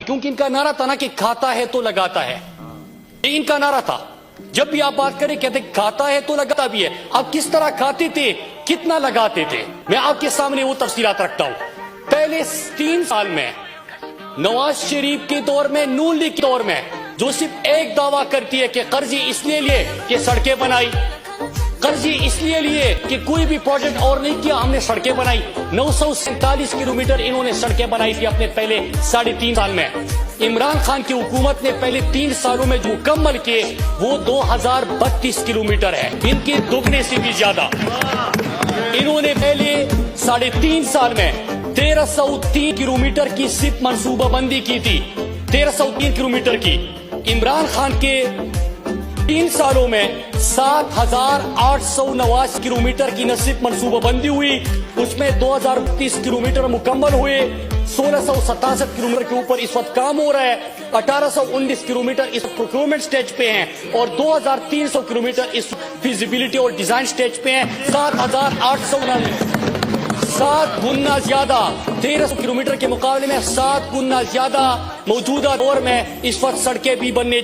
کیونکہ ان کا نعرہ تھا نا کہ کھاتا ہے تو لگاتا ہے، یہ ان کا نعرہ تھا. جب بھی آپ بات کریں کہتے کھاتا ہے تو لگاتا بھی ہے. آپ کس طرح کھاتے تھے، کتنا لگاتے تھے، میں آپ کے سامنے وہ تفصیلات رکھتا ہوں. پہلے 3 سال میں نواز شریف کے دور میں، نون لیگ کے دور میں، جو صرف ایک دعویٰ کرتی ہے کہ قرضی اس لیے لیے کہ سڑکیں بنائی، قرضی اس لیے لیے کہ کوئی بھی پروجیکٹ اور نہیں کیا، ہم نے سڑکیں بنائی. 947 کلومیٹر انہوں نے سڑکیں بنائی تھی اپنے پہلے 3.5 سال میں. عمران خان کی حکومت نے پہلے 3 سالوں میں جو مکمل کیے وہ 2032 کلومیٹر ہے، ان کے دگنے سے بھی زیادہ. انہوں نے پہلے 3.5 سال میں 1303 کلومیٹر کی صرف منصوبہ بندی کی تھی، 1303 کلومیٹر کی. عمران خان کے 3 سالوں میں 7889 کلومیٹر کی نصف منصوبہ بندی ہوئی، اس میں 2032 کلومیٹر مکمل ہوئے. 1667 کلومیٹر کے اوپر اس وقت کام ہو رہا ہے. 1819 کلومیٹر اس پروکیورمنٹ سٹیج پہ ہیں اور 2300 کلومیٹر اس فیزیبلٹی اور ڈیزائن سٹیج پہ ہیں. 7 گنا زیادہ، 1300 کلومیٹر کے مقابلے میں 7 گنا زیادہ موجودہ دور میں اس وقت سڑکیں بھی بننے